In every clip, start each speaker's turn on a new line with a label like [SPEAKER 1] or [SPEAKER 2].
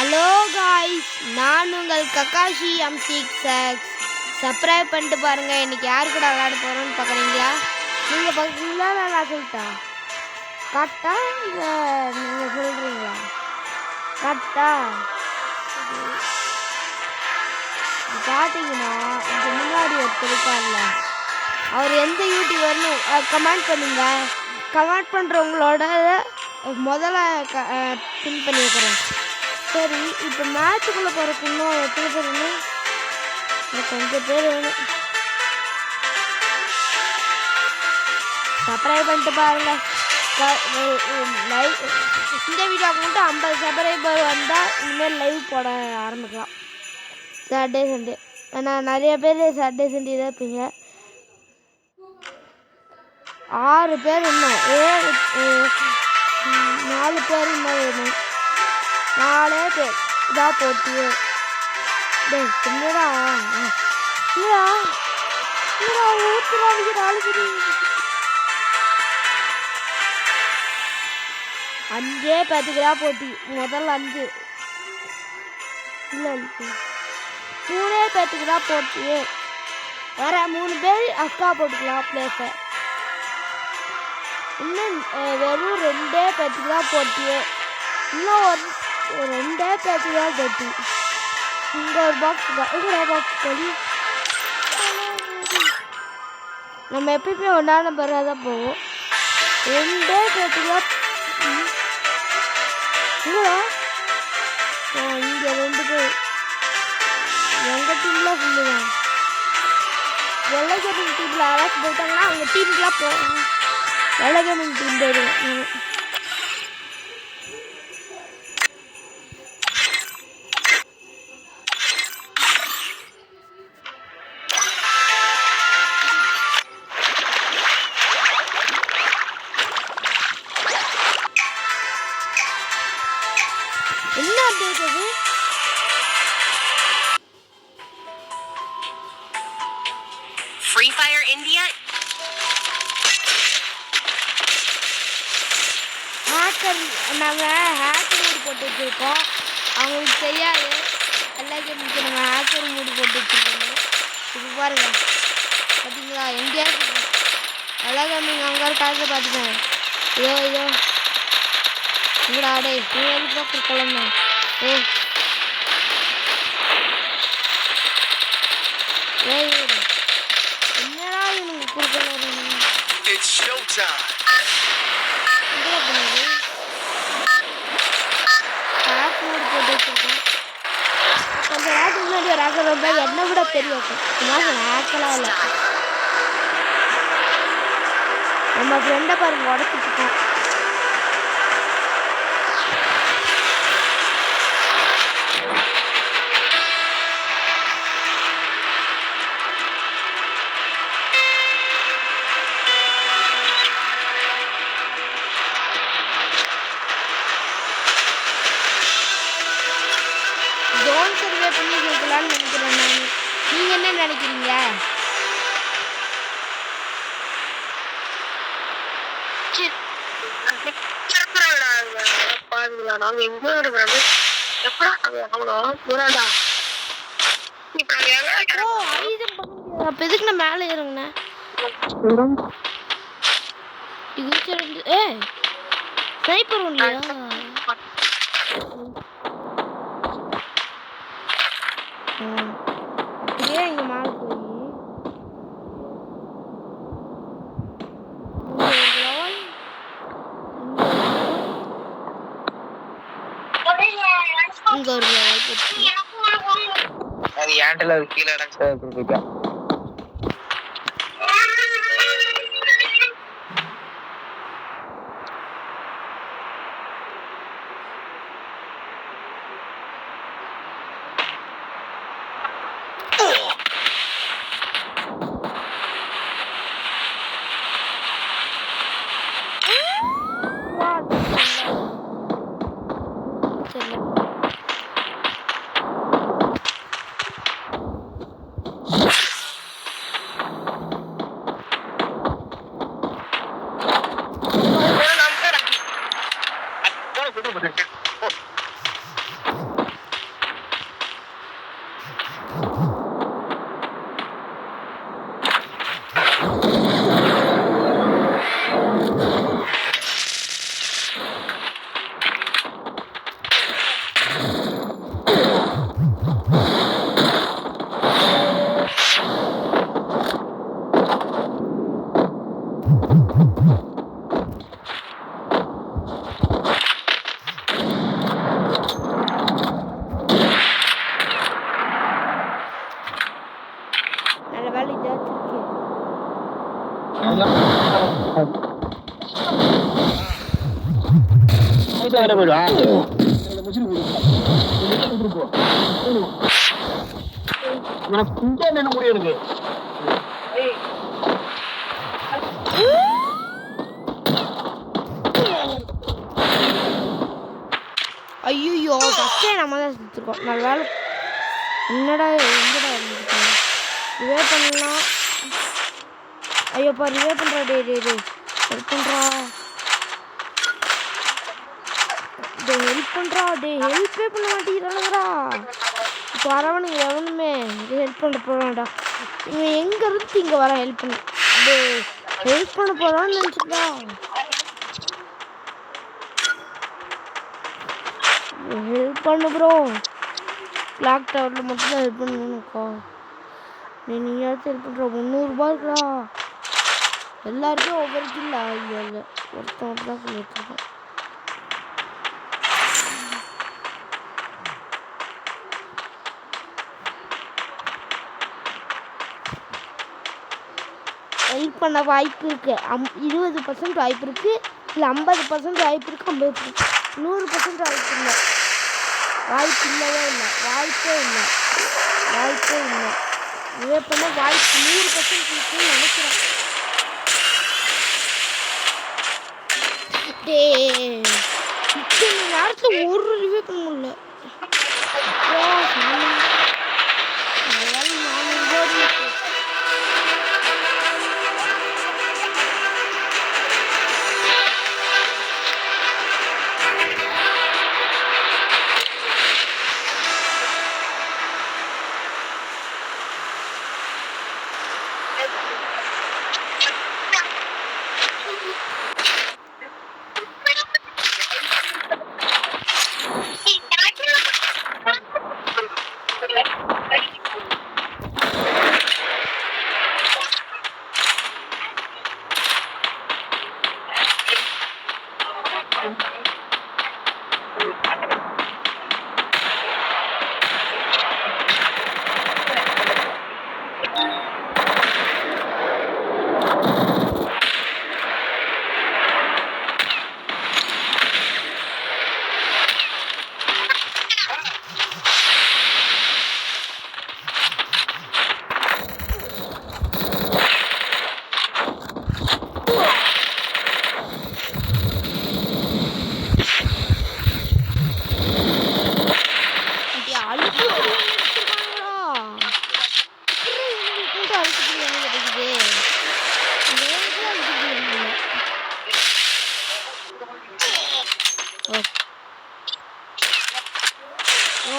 [SPEAKER 1] Hello guys, நான் உங்கள் Kakashi M6X. Subscribe பண்ணிட்டு பாருங்கள். இன்றைக்கி யார் கூட விளையாட போகிறோன்னு பார்க்குறீங்களா? நீங்கள் பார்க்குறீங்களா? நான் சொல்லிட்டா கரெக்டா இல்லை நீங்கள் சொல்கிறீங்களா? கரெக்டா பார்த்தீங்கன்னா இதுக்கு முன்னாடி ஒருத்தருக்கார்ல, அவர் எந்த யூடியூபர்னு கமெண்ட் பண்ணுங்க. கமெண்ட் பண்ணுறவங்களோட முதல்ல பின் பண்ணி வைக்கிறேன். சரி, இப்போ மேட்சுக்குள்ளே போகிறதுக்கு இன்னும் எத்தனை பேர் வேணும்? கொஞ்சம் பேர் வேணும். சப்ஸ்கிரைப் பண்ணிட்டு பாருங்கள். இந்த வீடியோக்கு மட்டும் 50 சப்ஸ்கிரைபர் வந்தால் இனிமேல் லைவ் போட ஆரம்பிக்கலாம். சாட்டர்டே சண்டே, ஏன்னா நிறைய பேர் சாட்டர்டே சண்டே தான் இருப்பீங்க. 6 பேர் இன்னும் 4 பேர் இன்னும் வேணும். 4 பேர் இதாக போட்டு என்னடா ஊற்றுறாங்க 4 பேர். 5 பேத்துக்கு தான் போட்டி. முதல்ல 5 இல்லை 3 பேத்துக்கு தான் போட்டி. வேற 3 பேர் அக்கா போட்டுக்கலாம் பிளேஸை. இன்னும் வெறும் 2 பேத்துக்கு தான் போட்டி. இன்னும் ஒரு 2 பேத்துக்கு தான் போட்டி. இங்கே ஒரு பாக்ஸ் போடி. நம்ம எப்பயுமே ஒன்றா நம்பராக தான் போவோம். 2 பேத்துக்கு தான் இங்கே 2 பேர். எங்கள் டீம்லாம் ஃபுல்லுதான். வெள்ளை கேமிங் டீமில் யாராச்சும் போயிட்டாங்கன்னா அவங்க டீமுக்குலாம் போவாங்க. வெள்ளை கேமிங் டீம் போயிடுவேன். என்ன அப்டேட் அது?
[SPEAKER 2] Free Fire India.
[SPEAKER 1] நாங்கள் ஹேக்கர் மூடு போட்டு வச்சுருக்கோம். அவங்களுக்கு தெரியாது. எல்லா கேமுக்கு நாங்கள் ஹேக்கர் மூடு போட்டு வச்சுருக்கோம். இப்போ பாருங்க, பார்த்தீங்களா? எங்கேயாவது எல்லா கேமிங் அங்கே காலத்தில் பார்த்துக்கோங்க. இதோ இங்கடா டே, நீ எதுக்கு பார்க்க கிளம்பு? என்னடா இவனுக்கு குறுக்கல?
[SPEAKER 3] It's showtime.
[SPEAKER 1] என்ன பண்ணுது? ஹேக் மூடு போட்டு வச்சுருக்கோம். கொஞ்சம் நேரத்துக்கு முன்னாடி ஒரு ஹேக்கர் ரொம்ப என்ன விட தெரியும். ஹேக்கெல்லாம் இல்லை. நம்ம ஃப்ரெண்டை பாருங்க உடச்சிட்டு இருக்கோம். ஜோன் சர்வே பண்ணி கேட்கலான்னு நினைக்கிறேன் நான். நீங்கள் என்ன நினைக்கிறீங்க? அப்ப எதுக்கு நான் மேலே ஏறுங்கண்ணா? ஸ்னைப்பர் இல்லையா? அப்படியே இங்கே மேலே போய் இங்க ஒரு லெவல் போட்டு
[SPEAKER 4] அது ஏன்டல கீழே இடம் வர போயிடுவா எனக்கு இங்கே என்ன முடியும் இருக்கு
[SPEAKER 1] ஐயோ ஃபஸ்ட்டே நம்ம தான் செஞ்சுருக்கோம். நல்ல வேலை. என்னடா எங்கடா இருந்துருக்கோம் ரிவே பண்ணலாம். ஐயோப்பா ரிவே பண்ணுறா. டே ஹெல்ப் பண்ணுறா. ஹெல்ப்பே பண்ண மாட்டேங்கிறானுங்கடா. இப்போ வரவனுங்க எவனுமே ஹெல்ப் பண்ண போகிறான்டா. இவன் எங்கே இருந்து இங்கே வரான் ஹெல்ப் பண்ண. ஹெல்ப் பண்ண போகிறான்னு நினச்சிட்டா. ஹெல்ப் பண்ணு ப்ரோ. கிளாக் டவரில் மட்டும்தான் ஹெல்ப் பண்ணணும்க்கா. நீயாச்சும் ஹெல்ப் பண்ணுற. 300 ரூபா இருக்குடா. எல்லாருக்கும் ஒவ்வொரு கில் ஆகல. ஒருத்தவங்க தான் சொல்லி வச்சுருக்கேன். ஹெல்ப் பண்ண வாய்ப்பு இருக்குது. 20% வாய்ப்பு இருக்குது. இல்லை 50% வாய்ப்பு இருக்குது. 50% 100% வாய்ப்பு இல்லை. வாய்ப்பே இல்லை. ரிவே பண்ண வாய்ப்பு 100% இருக்குன்னு நினைக்கிறேன். இத்தனை நேரத்தில் ஒரு ரிவே பண்ண முடியல.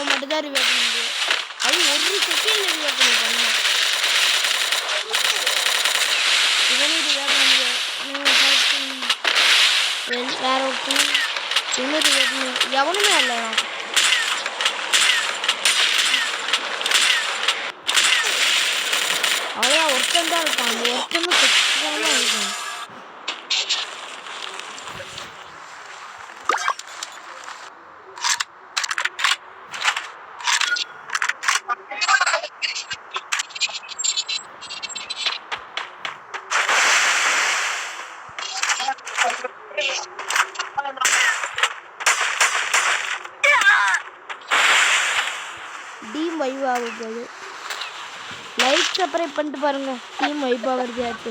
[SPEAKER 1] மட்டும்தான் ரிவே பண்ண முடியும். அது ஒரு செகண்ட் ரிவே பண்ணிட்டாங்க. இவனே ரிவே பண்ண முடியும். வேற ஒருத்தன் இன்னும் ரிவே பண்ண எவனுமே இல்லை. அவ்வளோ ஒருத்தன் தான் இருக்கான். அந்த ஒருத்தனும் செக்ஸாக இருக்கும். டீம் வைவ் ஆகுது. லைக் சப்ஸ்கிரைப் பண்ணிட்டு பாருங்க. டீம் வைவ் ஆகுறது ஆச்சு.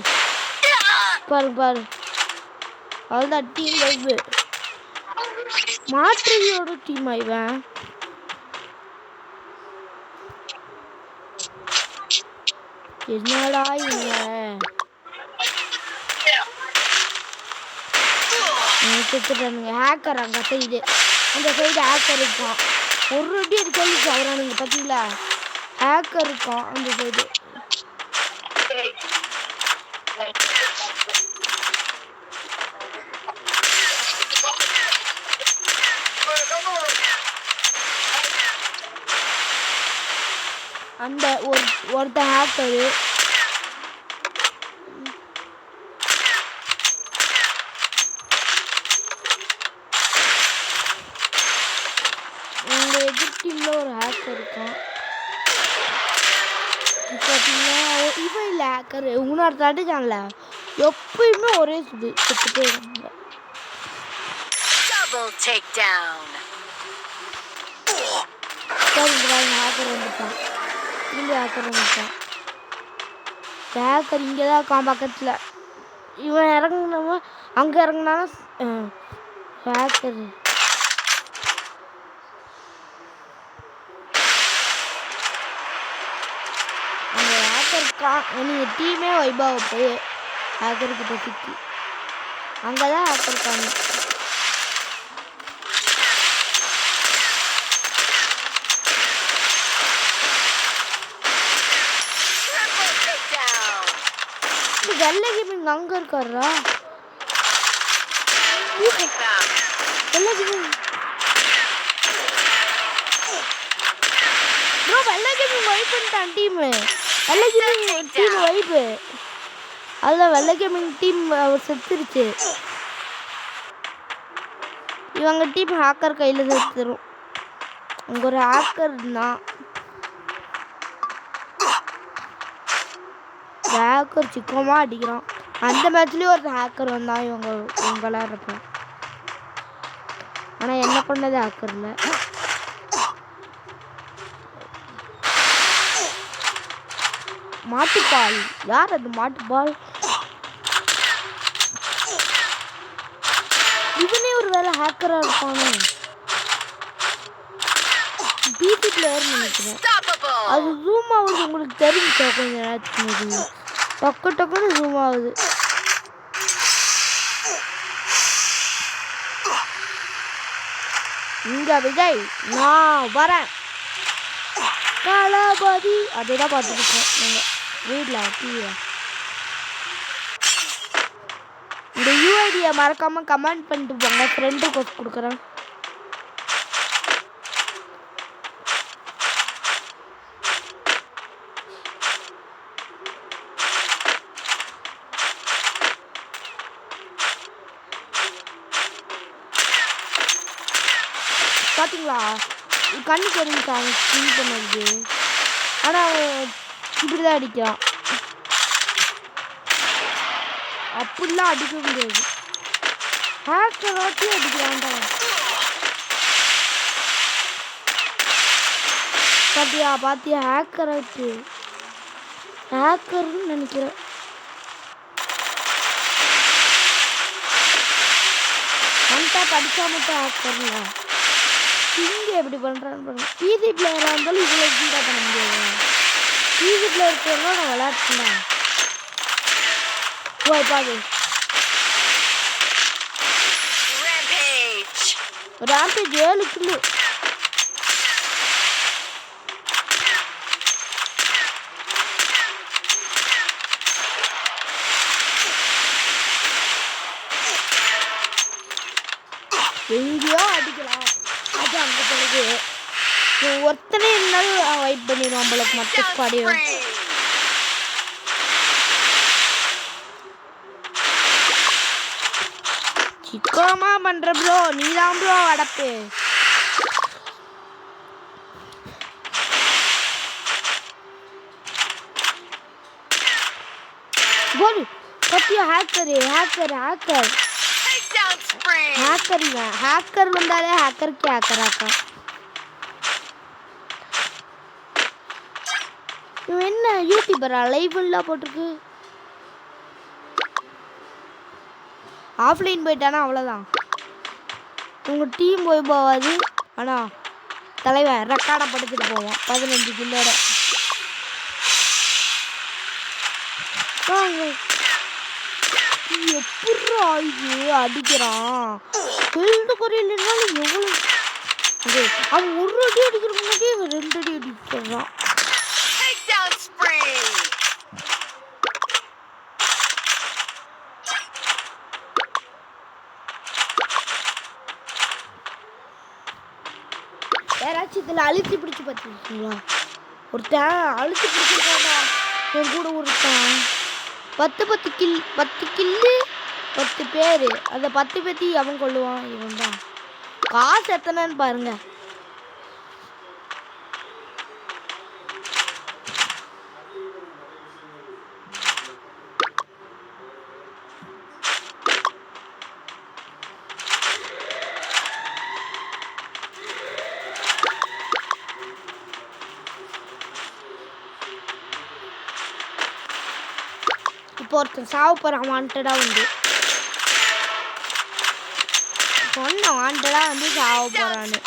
[SPEAKER 1] பாருங்க அதுதான் டீம் வைவ். மாற்றுவியோட டீம் வைவன். என்னடா இவங்க ஹேக்கர். அந்த சைடு ஹேக்கர் இருக்கான். ஒரு அடி அது சொல்லிச்சு அவரானுங்க பார்த்தீங்களா. ஹேக்கர் இருக்கான் அந்த சைடு. அந்த ஒருத்த ஹேக்கரு இந்த எதிர் டீம்ல ஒரு ஹேக்கர் இருக்கான். பார்த்தீங்கன்னா இவன் இல்லை ஹேக்கரு. இன்னொரு தடுக்கான்ல எப்பயுமே ஒரே சுடு செத்துட்டே இருக்காங்க.
[SPEAKER 2] Double takedown.
[SPEAKER 1] சரிங்க ஹேக்கர் வந்துட்டான். திரும்பி ஹேக்கர் வந்துட்டான். ஹேக்கர் இங்கே தான் இருக்கான் பக்கத்தில். இவன் இறங்குனவ அங்கே இறங்குனாலும் ஹேக்கர் அங்கே ஹேக்கர் இருக்கான். நீங்கள் டீமே வைபாவை போய் ஹேக்கர்கிட்ட சிக்கி அங்கே தான் ஹேக்கர் இருக்காங்க. வெள்ளை கேமிங் அங்கே இருக்காரா? வெள்ளை கேமிங் ப்ரோ, வெள்ளை கேமிங் வைப் பண்ணிட்டான் டீமு. வெள்ளை கேமிங் டீம் வைப்பு. அதுதான் வெள்ளை கேமிங் டீம் அவர் செத்துருச்சு. இவங்க டீம் ஹேக்கர் கையில் செத்துரும். அங்கே ஒரு ஹேக்கர் தான். ஹேக்கர் சிக்கமாக அடிக்கிறான். அந்த மேட்ச்லேயும் ஒரு ஹேக்கர் வந்தான் இவங்களாம் இருப்பேன். ஆனால் என்ன பண்ணது ஹேக்கரில். மாட்டுப்பால் யார் அது? மாட்டுப்பால் இவனே ஒரு வேலை ஹேக்கராக இருப்பானே. பிடி பிளேயர் நினைக்கிறேன். அது ஜூம் ஆகுது. உங்களுக்கு தெரிஞ்சுச்சா? கொஞ்சம் நேரத்துக்கு டக்கு டக்குன்னு ஜூம் ஆகுது. இங்க விஜய் நான் வரேன் தளபதி அதுதான் பார்த்துட்டு இருக்கோம் நீங்கள் வீட்டில் டிவியில். இந்த யூஐடியை மறக்காமல் கமெண்ட் பண்ணிட்டு போங்க. ஃப்ரெண்டுக்கு கொடுக்குறேன். பார்த்தீங்களா கண்ணு தெரிஞ்சாங்க ஸ்கின் பண்ணது. ஆனால் அவன் இப்படி தான் அடிக்கிறான். அப்படிலாம் அடிக்க முடியாது. ஹேக்கர் வாட்டி அடிக்கிறான்டா. பாத்தியா ஹேக்கர் ஆச்சு. ஹேக்கர்னு நினைக்கிறேன். அவன்கிட்ட படித்தா மட்டும் ஹேக்கர்ல இங்கே எப்படி பண்ணுறான்னு பாருங்க. பிசி பிளேயராக இருந்தாலும் இவ்வளோ ஸ்பீடாக பண்ண முடியாது. பிசி பிளேயர் பேர்லாம் நான் விளையாட்டுட்டேன். பாது ரேம்பேஜ் 7 கிலோ. எங்கேயோ அடிக்கலாம். அது அங்கே பிறகு ஒருத்தனே இருந்தாலும் வைப் பண்ணிடுவோம். நம்மளுக்கு மற்ற ஸ்குவாடையும் சிக்கமா பண்ற ப்ரோ. நீ தான் ப்ரோ அடப்பு. கோல் பத்தியா ஹேக்கர் ஹேக்கர் ஹேக்கர் ஹேக்கர் இவன். ஹேக்கர் வந்தாலே ஹேக்கருக்கு ஹேக்கர் ஆக்கா. இவன் என்ன யூடியூபரா? லைவ் எல்லாம் போட்டிருக்கு. ஆஃப்லைன் போயிட்டானா அவ்வளோதான். உங்கள் டீம் போய் போகாது. ஆனால் தலைவன் ரெக்கார்டை படுத்துட்டு போவான் 15 கிலோட. எப்படா இது அடிக்கிறான்? ஹெல்த் குறையிலனாலும் எவ்வளோ அவன் ஒரு அடி அடிக்கிற முன்னாடியே இவன் 2 அடி அடிக்கிறான். யாராச்சும் இதில் அழுத்தி பிடிச்சி பார்த்துருக்கீங்களா? ஒருத்தன் அழுத்தி பிடிச்சிருக்காண்டா. என் கூட ஒருத்தன் 10 கில்லு 10 பேர். அந்த 10 பேத்தி அவன் கொள்ளுவான். இவன் தான் காசு எத்தனைன்னு பாருங்க. இப்போ ஒருத்தன் சாவ போகிறான் வாண்டடாக வந்து. சொன்ன வாண்டடாக வந்து சாவ போகிறான்னு.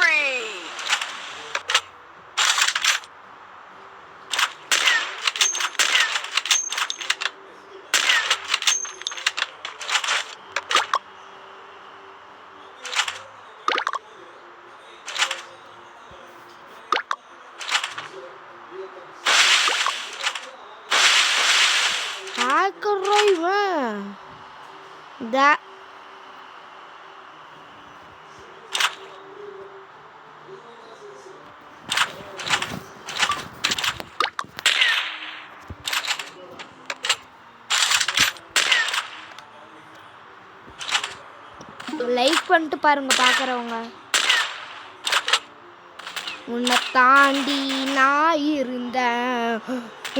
[SPEAKER 1] இவன் லைக் பண்ணிட்டு பாருங்க பார்க்குறவங்க. உன்னை தாண்டி நான் இருந்தேன்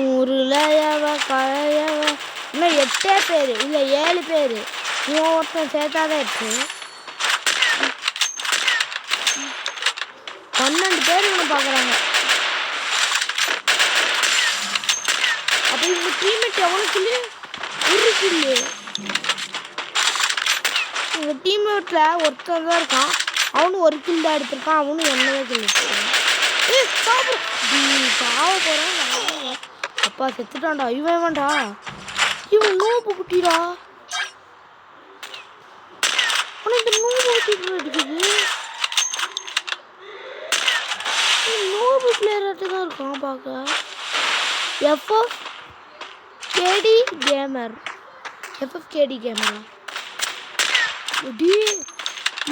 [SPEAKER 1] ஊருலயவ கழையவ. இன்னும் 8 பேர் இல்லை 7 பேர். இவன் ஒருத்தன் சேர்த்தாதான் 8. 12 பேர் இவனை பார்க்குறாங்க. அப்போ இவங்க டீம்மேட் எவனுக்கு இல்லை இருக்கு இல்லையே. எங்கள் டீம்மேட்டில் ஒருத்தன் தான் இருக்கான். அவனும் 1 கில் தான் எடுத்திருக்கான். அவனும் என்னதான் கில் எடுத்துருக்கான். சாவ போகிறான். அப்பா செத்துட்டான்டா. இவன் வேண்டா. இவன் நோம்பு குட்டிடா. ஆனால் இந்த நோம்பு குட்டி அடிக்குது. நோம்பு பிளேயர்ட்டு தான் இருக்கான் பார்க்க. FFKD gamer. FFKD கேமரா எப்படி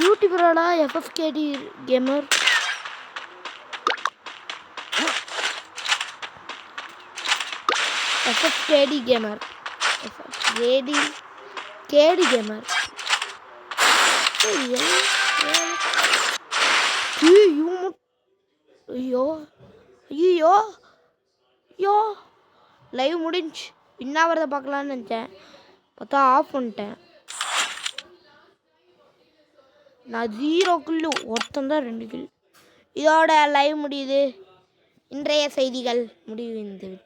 [SPEAKER 1] யூடியூபராடா FFKD gamer. FFKD gamer. KD gamer. ஐயோ ஐயோ ஐயோ லைவ் முடிஞ்சு இன்னாவரதை பார்க்கலான்னு நினச்சேன். பார்த்தா ஆஃப் பண்ணிட்டேன். நான் 0 கில்லு ஒருத்தன் தான் 2 கில். இதோட லைவ் முடியுது. இன்றைய செய்திகள் முடிவு விட்டது.